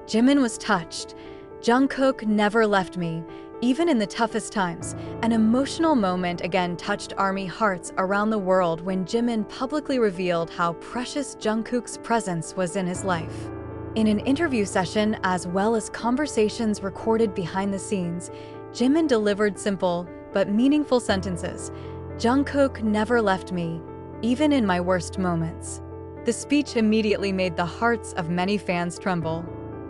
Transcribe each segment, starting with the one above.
Jimin was touched. Jungkook never left me, even in the toughest times. An emotional moment again touched ARMY hearts around the world when Jimin publicly revealed how precious Jungkook's presence was in his life. In an interview session, as well as conversations recorded behind the scenes, Jimin delivered simple but meaningful sentences. Jungkook never left me, even in my worst moments. The speech immediately made the hearts of many fans tremble.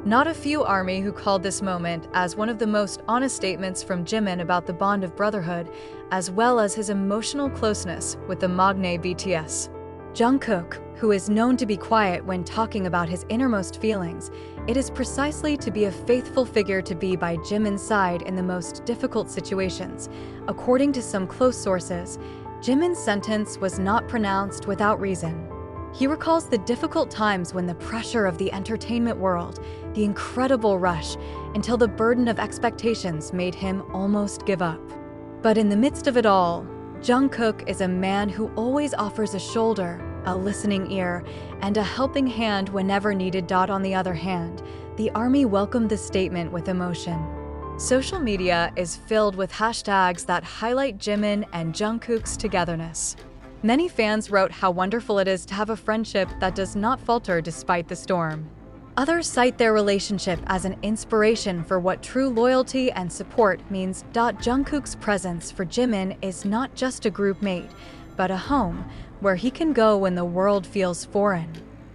Not a few ARMY who called this moment as one of the most honest statements from Jimin about the bond of brotherhood, as well as his emotional closeness with the magne BTS. Jungkook, who is known to be quiet when talking about his innermost feelings, it is precisely to be a faithful figure to be by Jimin's side in the most difficult situations. According to some close sources, Jimin's sentence was not pronounced without reason. He recalls the difficult times when the pressure of the entertainment world, the incredible rush, until the burden of expectations made him almost give up. But in the midst of it all, Jungkook is a man who always offers a shoulder, a listening ear, and a helping hand whenever needed. On the other hand, the ARMY welcomed the statement with emotion. Social media is filled with hashtags that highlight Jimin and Jungkook's togetherness. Many fans wrote how wonderful it is to have a friendship that does not falter despite the storm. Others cite their relationship as an inspiration for what true loyalty and support means. Jungkook's presence for Jimin is not just a group mate, but a home where he can go when the world feels foreign.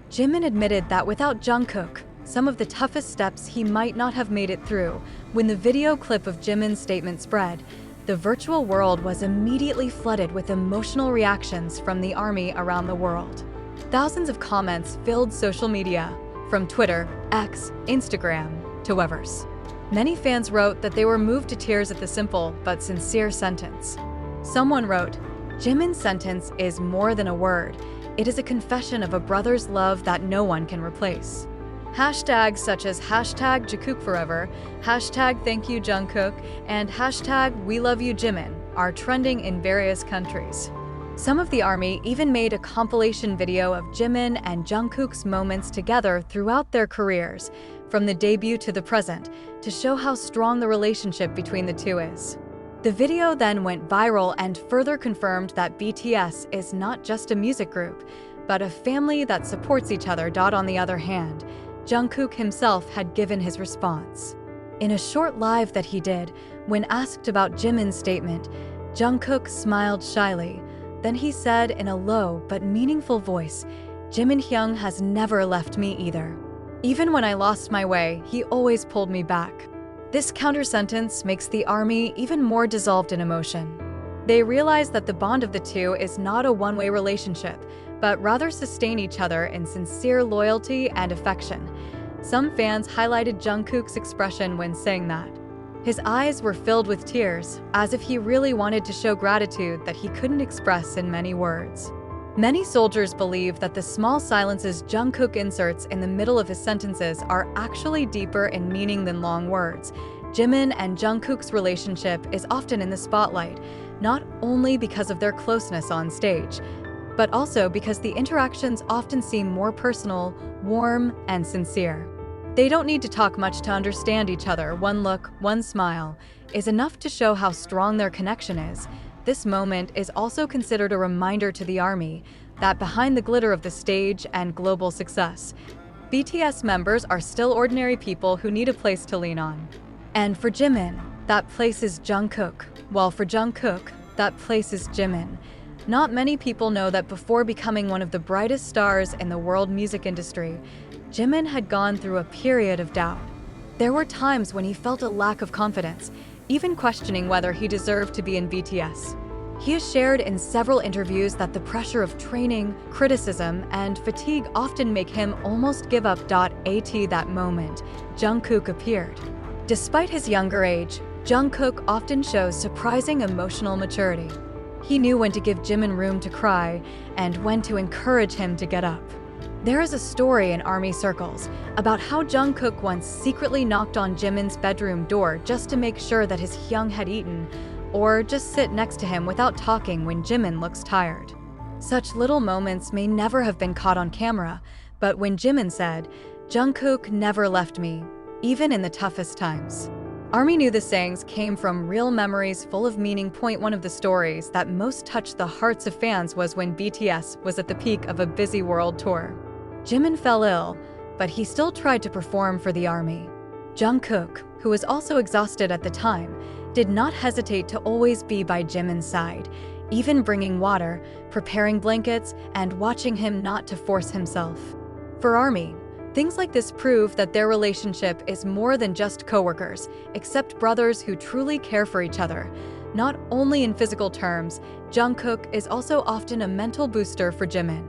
Jimin admitted that without Jungkook, some of the toughest steps he might not have made it through. When the video clip of Jimin's statement spread, the virtual world was immediately flooded with emotional reactions from the ARMY around the world. Thousands of comments filled social media, from Twitter, X, Instagram, to Weverse. Many fans wrote that they were moved to tears at the simple but sincere sentence. Someone wrote, "Jimin's sentence is more than a word. It is a confession of a brother's love that no one can replace." Hashtags such as hashtag Jungkook forever, hashtag thank you Jungkook, and hashtag we love you Jimin are trending in various countries. Some of the ARMY even made a compilation video of Jimin and Jungkook's moments together throughout their careers, from the debut to the present, to show how strong the relationship between the two is. The video then went viral and further confirmed that BTS is not just a music group, but a family that supports each other. On the other hand, Jungkook himself had given his response. In a short live that he did, when asked about Jimin's statement, Jungkook smiled shyly. Then he said in a low but meaningful voice, "Jimin Hyung has never left me either. Even when I lost my way, he always pulled me back." This counter-sentence makes the ARMY even more dissolved in emotion. They realize that the bond of the two is not a one-way relationship, but rather sustain each other in sincere loyalty and affection. Some fans highlighted Jungkook's expression when saying that. His eyes were filled with tears, as if he really wanted to show gratitude that he couldn't express in many words. Many soldiers believe that the small silences Jungkook inserts in the middle of his sentences are actually deeper in meaning than long words. Jimin and Jungkook's relationship is often in the spotlight, not only because of their closeness on stage, but also because the interactions often seem more personal, warm, and sincere. They don't need to talk much to understand each other. One look, one smile, is enough to show how strong their connection is. This moment is also considered a reminder to the ARMY that behind the glitter of the stage and global success, BTS members are still ordinary people who need a place to lean on. And for Jimin, that place is Jungkook, while for Jungkook, that place is Jimin. Not many people know that before becoming one of the brightest stars in the world music industry, Jimin had gone through a period of doubt. There were times when he felt a lack of confidence, even questioning whether he deserved to be in BTS. He has shared in several interviews that the pressure of training, criticism, and fatigue often make him almost give up. At that moment, Jungkook appeared. Despite his younger age, Jungkook often shows surprising emotional maturity. He knew when to give Jimin room to cry and when to encourage him to get up. There is a story in ARMY circles about how Jungkook once secretly knocked on Jimin's bedroom door just to make sure that his Hyung had eaten, or just sit next to him without talking when Jimin looks tired. Such little moments may never have been caught on camera, but when Jimin said, Jungkook never left me, even in the toughest times. ARMY knew the sayings came from real memories full of meaning. One of the stories that most touched the hearts of fans was when BTS was at the peak of a busy world tour. Jimin fell ill, but he still tried to perform for the ARMY. Jungkook, who was also exhausted at the time, did not hesitate to always be by Jimin's side, even bringing water, preparing blankets, and watching him not to force himself. For ARMY, things like this prove that their relationship is more than just coworkers, except brothers who truly care for each other. Not only in physical terms, Jungkook is also often a mental booster for Jimin.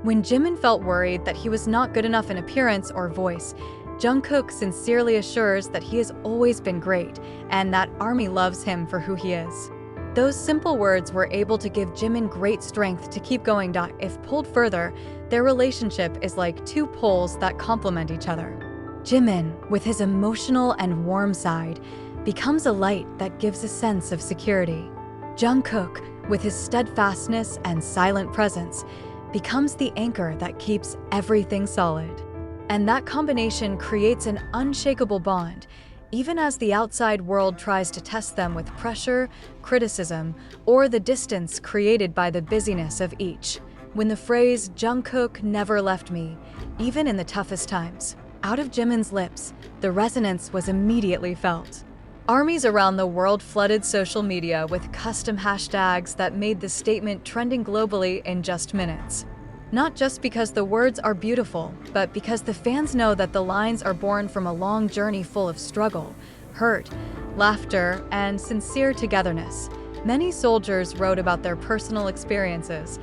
When Jimin felt worried that he was not good enough in appearance or voice, Jungkook sincerely assures that he has always been great and that ARMY loves him for who he is. Those simple words were able to give Jimin great strength to keep going. If pulled further, their relationship is like two poles that complement each other. Jimin, with his emotional and warm side, becomes a light that gives a sense of security. Jungkook, with his steadfastness and silent presence, becomes the anchor that keeps everything solid. And that combination creates an unshakable bond, even as the outside world tries to test them with pressure, criticism, or the distance created by the busyness of each. When the phrase "Jungkook never left me, even in the toughest times," out of Jimin's lips, the resonance was immediately felt. ARMYs around the world flooded social media with custom hashtags that made the statement trending globally in just minutes. Not just because the words are beautiful, but because the fans know that the lines are born from a long journey full of struggle, hurt, laughter, and sincere togetherness. Many soldiers wrote about their personal experiences,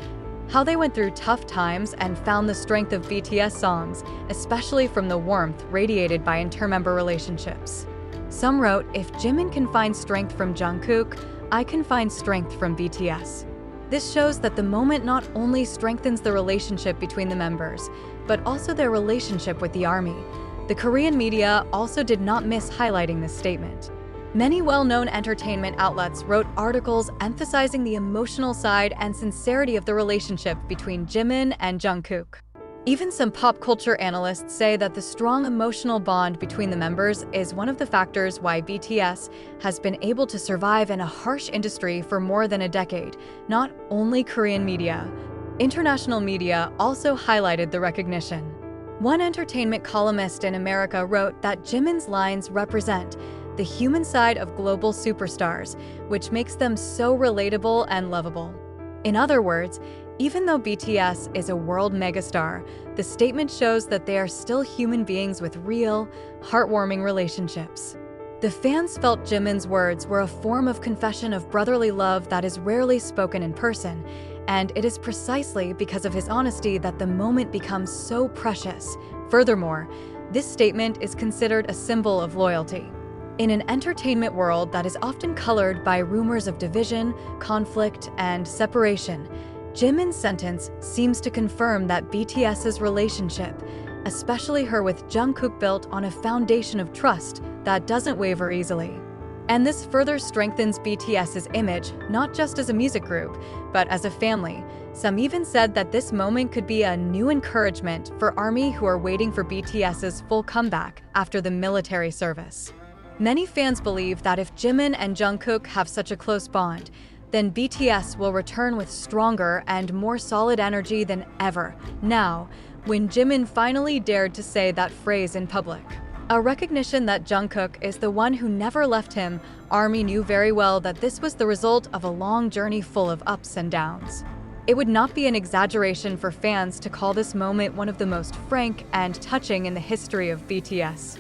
how they went through tough times and found the strength of BTS songs, especially from the warmth radiated by intermember relationships. Some wrote, "If Jimin can find strength from Jungkook, I can find strength from BTS." This shows that the moment not only strengthens the relationship between the members, but also their relationship with the ARMY. The Korean media also did not miss highlighting this statement. Many well-known entertainment outlets wrote articles emphasizing the emotional side and sincerity of the relationship between Jimin and Jungkook. Even some pop culture analysts say that the strong emotional bond between the members is one of the factors why BTS has been able to survive in a harsh industry for more than a decade. Not only Korean media, international media also highlighted the recognition. One entertainment columnist in America wrote that Jimin's lines represent the human side of global superstars, which makes them so relatable and lovable. In other words, even though BTS is a world megastar, the statement shows that they are still human beings with real, heartwarming relationships. The fans felt Jimin's words were a form of confession of brotherly love that is rarely spoken in person, and it is precisely because of his honesty that the moment becomes so precious. Furthermore, this statement is considered a symbol of loyalty. In an entertainment world that is often colored by rumors of division, conflict, and separation, Jimin's sentence seems to confirm that BTS's relationship, especially her with Jungkook, built on a foundation of trust that doesn't waver easily. And this further strengthens BTS's image, not just as a music group, but as a family. Some even said that this moment could be a new encouragement for ARMY who are waiting for BTS's full comeback after the military service. Many fans believe that if Jimin and Jungkook have such a close bond, then BTS will return with stronger and more solid energy than ever. Now, when Jimin finally dared to say that phrase in public, a recognition that Jungkook is the one who never left him, ARMY knew very well that this was the result of a long journey full of ups and downs. It would not be an exaggeration for fans to call this moment one of the most frank and touching in the history of BTS.